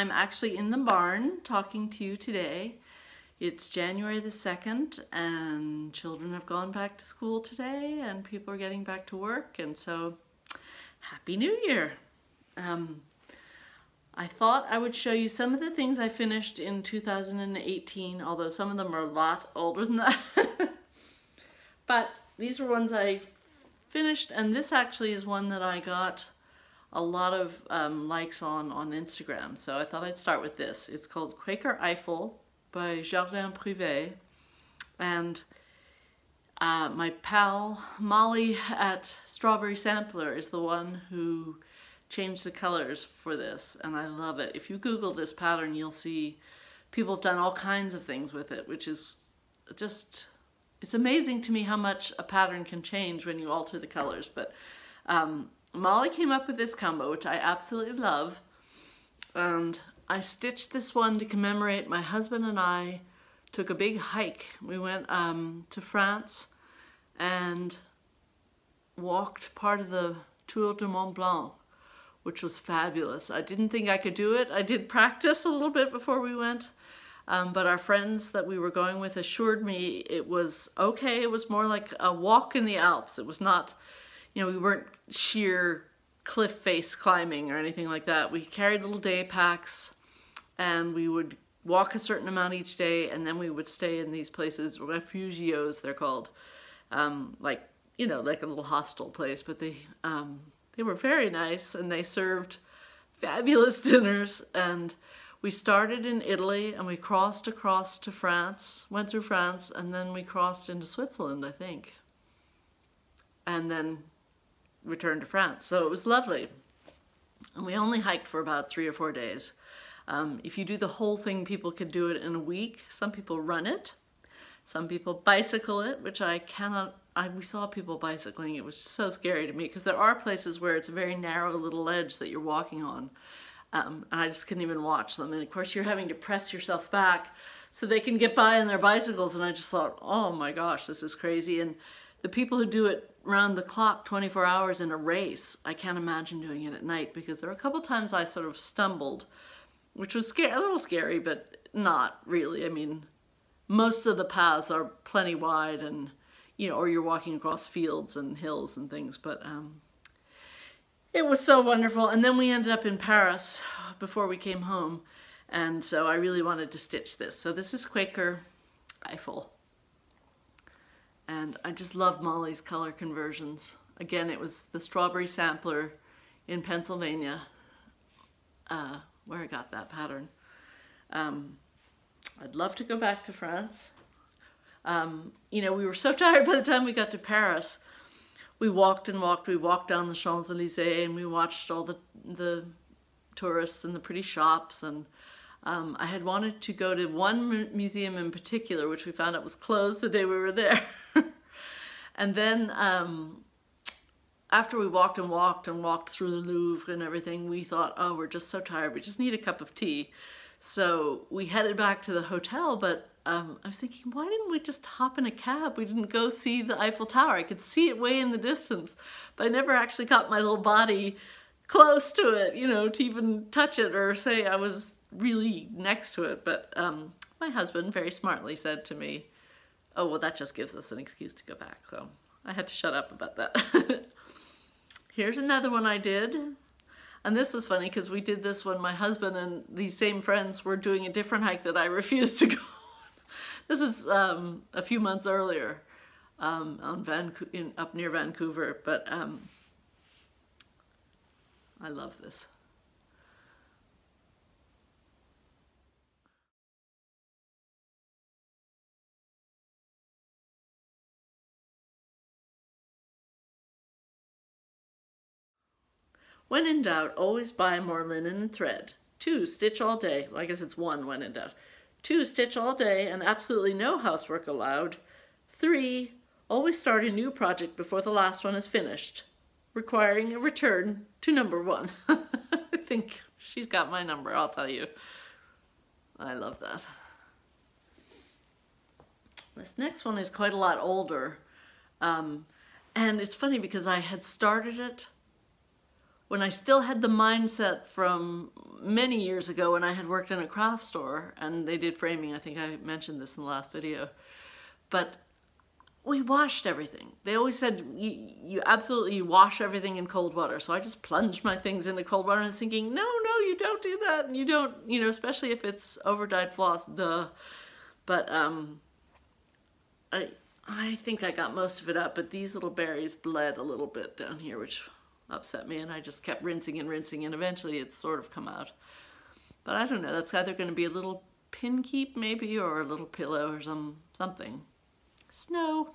I'm actually in the barn talking to you today. It's January the 2nd and children have gone back to school today and people are getting back to work, and so Happy New Year. I thought I would show you some of the things I finished in 2018, although some of them are a lot older than that. But these were ones I finished, and this actually is one that I got a lot of likes on Instagram, so I thought I'd start with this. It's called Quaker Eiffel by Jardin Privé, and my pal Molly at Strawberry Sampler is the one who changed the colors for this, and I love it. If you Google this pattern, you'll see people have done all kinds of things with it, which is just, it's amazing to me how much a pattern can change when you alter the colors. But Molly came up with this combo, which I absolutely love, and I stitched this one to commemorate my husband and I took a big hike. We went to France and walked part of the Tour de Mont Blanc, which was fabulous. I didn't think I could do it. I did practice a little bit before we went, but our friends that we were going with assured me it was okay. It was more like a walk in the Alps. It was not, you know, we weren't sheer cliff face climbing or anything like that. We carried little day packs and we would walk a certain amount each day, and then we would stay in these places, refugios they're called, like, you know, like a little hostel place, but they were very nice and they served fabulous dinners. And we started in Italy and we crossed across to France, went through France, and then we crossed into Switzerland, I think, and then returned to France. So it was lovely. And we only hiked for about 3 or 4 days. If you do the whole thing, people can do it in a week. Some people run it. Some people bicycle it, which I cannot. We saw people bicycling. It was so scary to me because there are places where it's a very narrow little ledge that you're walking on. And I just couldn't even watch them. And of course you're having to press yourself back so they can get by on their bicycles. And I just thought, oh my gosh, this is crazy. And the people who do it round the clock 24 hours in a race, I can't imagine doing it at night, because there were a couple times I sort of stumbled, which was a little scary, but not really. I mean, most of the paths are plenty wide, and you know, or you're walking across fields and hills and things, but it was so wonderful. And then we ended up in Paris before we came home, and so I really wanted to stitch this. So this is Quaker Eiffel, and I just love Molly's color conversions. Again, it was the Strawberry Sampler in Pennsylvania where I got that pattern. I'd love to go back to France. You know, we were so tired by the time we got to Paris. We walked and walked. We walked down the Champs-Élysées and we watched all the tourists and the pretty shops. And I had wanted to go to one museum in particular, which we found out was closed the day we were there. And then after we walked and walked and walked through the Louvre and everything, we thought, oh, we're just so tired. We just need a cup of tea. So we headed back to the hotel, but I was thinking, why didn't we just hop in a cab? We didn't go see the Eiffel Tower. I could see it way in the distance, but I never actually got my little body close to it, you know, to even touch it or say I was really next to it. But my husband very smartly said to me, oh, well, that just gives us an excuse to go back. So I had to shut up about that. Here's another one I did. And this was funny because we did this when my husband and these same friends were doing a different hike that I refused to go on. This is a few months earlier on up near Vancouver, but I love this. When in doubt, always buy more linen and thread. 2, stitch all day. Well, I guess it's 1 when in doubt. 2, stitch all day and absolutely no housework allowed. 3, always start a new project before the last one is finished, requiring a return to number 1. I think she's got my number, I'll tell you. I love that. This next one is quite a lot older. And it's funny because I had started it when I still had the mindset from many years ago when I had worked in a craft store and they did framing. I think I mentioned this in the last video. But we washed everything. They always said you absolutely wash everything in cold water. So I just plunged my things into cold water and I was thinking, no, you don't do that. And you don't, you know, especially if it's over-dyed floss, duh. But I think I got most of it up, but these little berries bled a little bit down here, which upset me, and I just kept rinsing and rinsing, and eventually it's sort of come out. But I don't know, that's either going to be a little pin keep maybe, or a little pillow or something. Snow.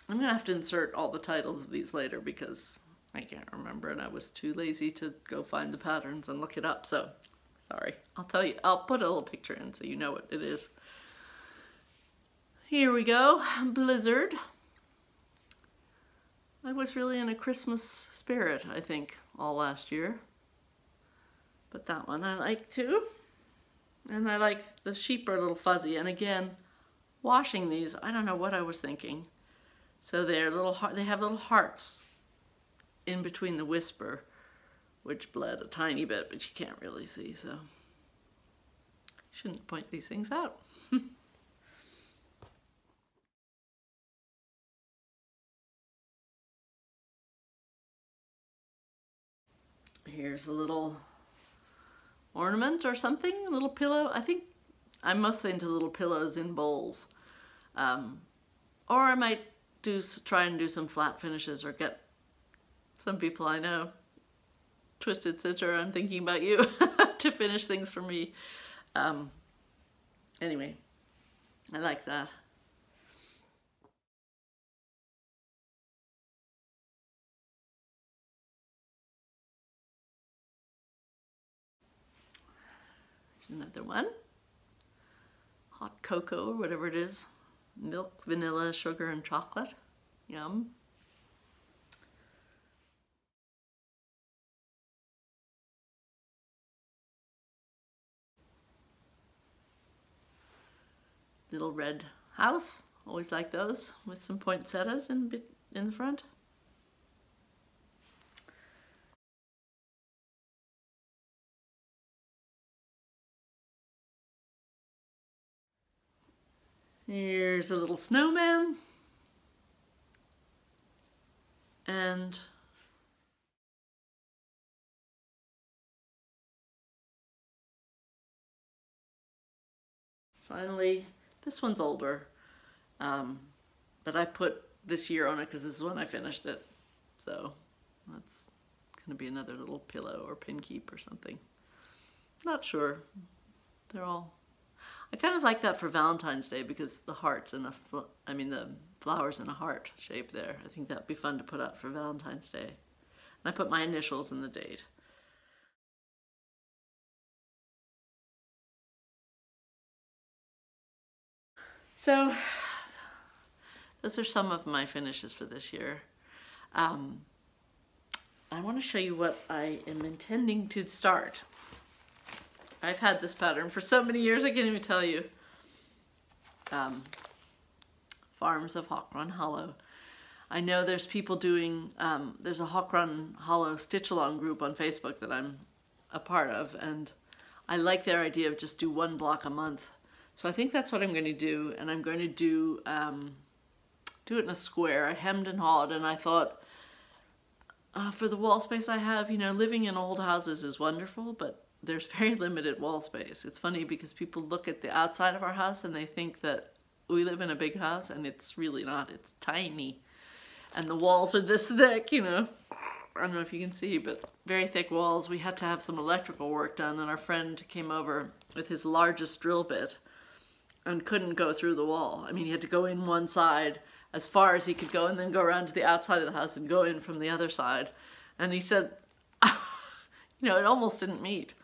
I'm gonna have to insert all the titles of these later because I can't remember and I was too lazy to go find the patterns and look it up, so sorry. I'll tell you, I'll put a little picture in so you know what it is. Here we go, Blizzard. I was really in a Christmas spirit, I think, all last year. But that one I like too. And I like the sheep are a little fuzzy, and again, washing these, I don't know what I was thinking. So they're they have little hearts in between the whisper, which bled a tiny bit, but you can't really see, so shouldn't point these things out. Here's a little ornament or something, a little pillow. I think I'm mostly into little pillows in bowls. Or I might try and do some flat finishes or get some people I know, Twisted Stitcher, I'm thinking about you, to finish things for me. Anyway, I like that. Here's another one. Hot cocoa or whatever it is. Milk, vanilla, sugar, and chocolate. Yum. Little red house. Always like those with some poinsettias in the front. Here's a little snowman. And finally, this one's older, but I put this year on it because this is when I finished it. So that's gonna be another little pillow or pin keep or something. Not sure. They're all, I kind of like that for Valentine's Day because the hearts and the flowers in a heart shape there. I think that'd be fun to put out for Valentine's Day. And I put my initials and the date. So those are some of my finishes for this year. I want to show you what I am intending to start. I've had this pattern for so many years I can't even tell you. Farms of Hawk Run Hollow. I know there's people doing, there's a Hawk Run Hollow stitch along group on Facebook that I'm a part of, and I like their idea of just do one block a month. So I think that's what I'm going to do, and I'm going to do it in a square. I hemmed and hawed, and I thought for the wall space I have, you know, living in old houses is wonderful, but there's very limited wall space. It's funny because people look at the outside of our house and they think that we live in a big house, and it's really not. It's tiny. And the walls are this thick, you know. I don't know if you can see, but very thick walls. We had to have some electrical work done, and our friend came over with his largest drill bit and couldn't go through the wall. I mean, he had to go in one side as far as he could go and then go around to the outside of the house and go in from the other side. And he said, you know, it almost didn't meet.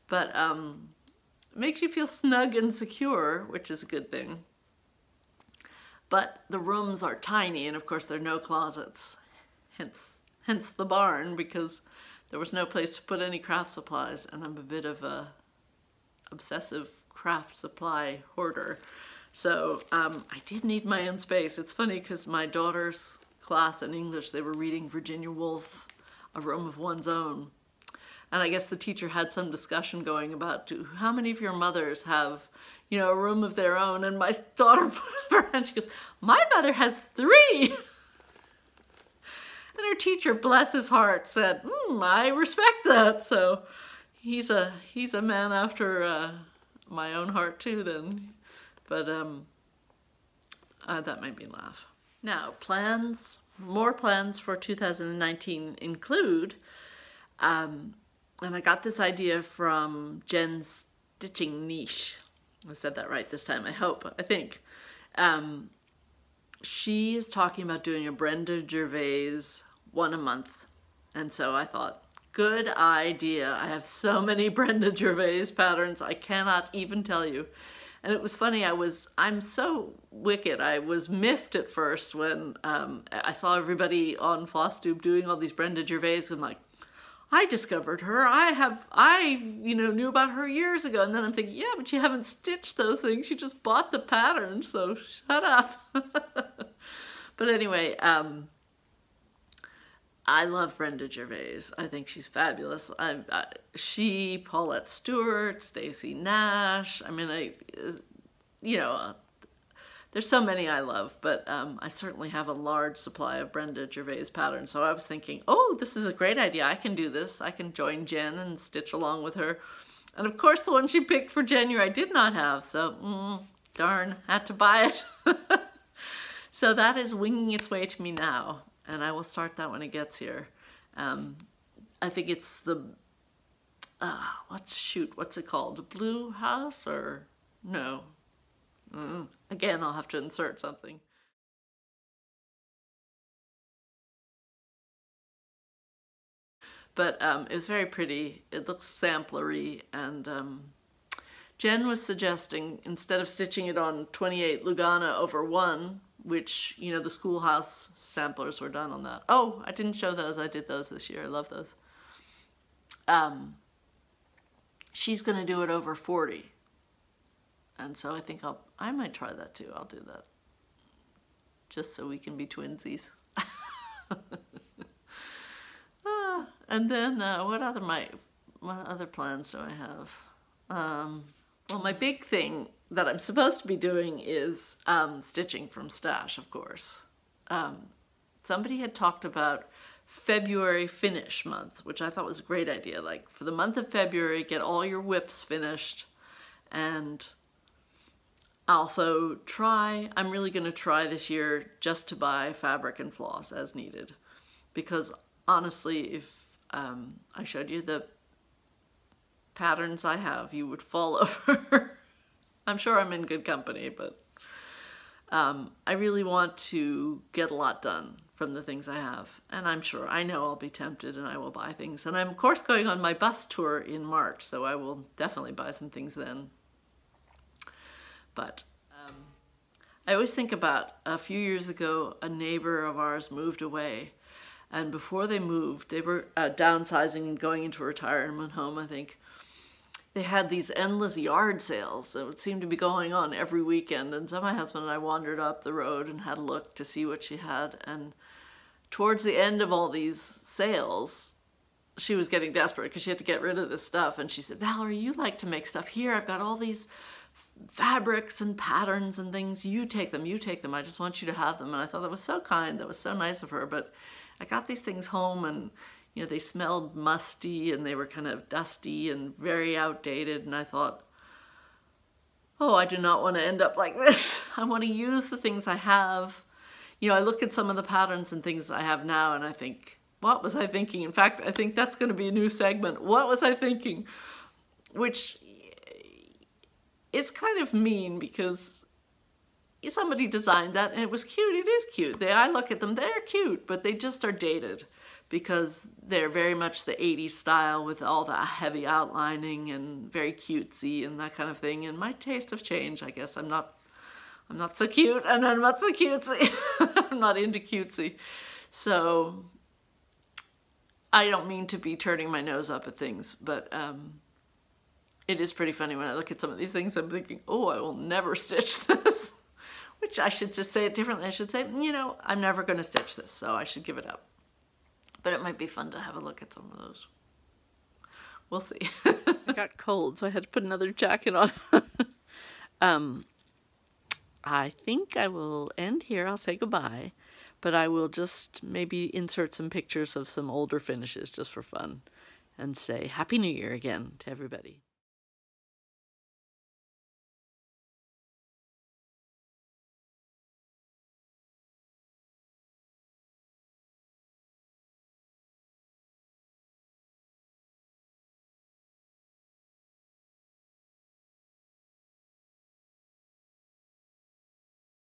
But it makes you feel snug and secure, which is a good thing. But the rooms are tiny, and of course there are no closets, hence hence the barn, because there was no place to put any craft supplies, and I'm a bit of a obsessive craft supply hoarder. So I did need my own space. It's funny because my daughter's class in English, they were reading Virginia Woolf, A Room of One's Own. And I guess the teacher had some discussion going about how many of your mothers have, you know, a room of their own. And my daughter put up her hand, she goes, my mother has 3. And her teacher, bless his heart, said, I respect that. So he's a man after my own heart too then. But that made me laugh. Now, more plans for 2019 include, and I got this idea from Jen's Stitching Niche. I said that right this time, I think. She is talking about doing a Brenda J one a month. And so I thought, good idea. I have so many Brenda J patterns, I cannot even tell you. And it was funny, I'm so wicked. I was miffed at first when I saw everybody on Flosstube doing all these Brenda J. I'm like, I discovered her. I knew about her years ago. And then I'm thinking, yeah, but you haven't stitched those things. You just bought the pattern, so shut up. But anyway, I love Brenda J. I think she's fabulous. She, Paulette Stewart, Stacey Nash. I mean, there's so many I love, but I certainly have a large supply of Brenda J. patterns. So I was thinking, oh, this is a great idea. I can do this. I can join Jen and stitch along with her. And of course, the one she picked for January I did not have. So darn, had to buy it. So that is winging its way to me now. And I will start that when it gets here. I think it's the, what's it called? The Blue House or no? Again, I'll have to insert something. But it was very pretty. It looks samplery, and Jen was suggesting, instead of stitching it on 28 Lugana over 1, which, you know, the schoolhouse samplers were done on that. Oh, I didn't show those. I did those this year. I love those. She's going to do it over 40. And so I think I might try that too. I'll do that. Just so we can be twinsies. And then what other plans do I have? Well, my big thing that I'm supposed to be doing is stitching from stash, of course. Somebody had talked about February finish month, which I thought was a great idea. Like, for the month of February, get all your whips finished, and also I'm really going to try this year just to buy fabric and floss as needed. Because honestly, if I showed you the patterns I have, you would fall over. I'm sure I'm in good company, but I really want to get a lot done from the things I have. And I know I'll be tempted and I will buy things. And I'm of course going on my bus tour in March, so I will definitely buy some things then. But I always think about a few years ago, a neighbor of ours moved away. And before they moved, they were downsizing and going into a retirement home, I think. They had these endless yard sales that would seem to be going on every weekend. And so my husband and I wandered up the road and had a look to see what she had. And towards the end of all these sales, she was getting desperate because she had to get rid of this stuff. And she said, Valerie, you like to make stuff here. I've got all these fabrics and patterns and things. You take them, you take them. I just want you to have them. And I thought that was so kind. That was so nice of her. But I got these things home and, you know, they smelled musty and they were kind of dusty and very outdated. And I thought, oh, I do not want to end up like this. I want to use the things I have. You know, I look at some of the patterns and things I have now and I think, what was I thinking? In fact, I think that's going to be a new segment. What was I thinking? Which, it's kind of mean because somebody designed that and it was cute. It is cute. I look at them, they're cute, but they just are dated because they're very much the 80s style with all the heavy outlining and very cutesy and that kind of thing. And my taste have changed, I guess. I'm not so cute and I'm not so cutesy. I'm not into cutesy. So I don't mean to be turning my nose up at things, but it is pretty funny when I look at some of these things. I'm thinking, oh, I will never stitch this. Which I should just say it differently. I should say, you know, I'm never going to stitch this, so I should give it up. But it might be fun to have a look at some of those. We'll see. I got cold, so I had to put another jacket on. I think I will end here. I'll say goodbye. But I will just maybe insert some pictures of some older finishes just for fun and say Happy New Year again to everybody.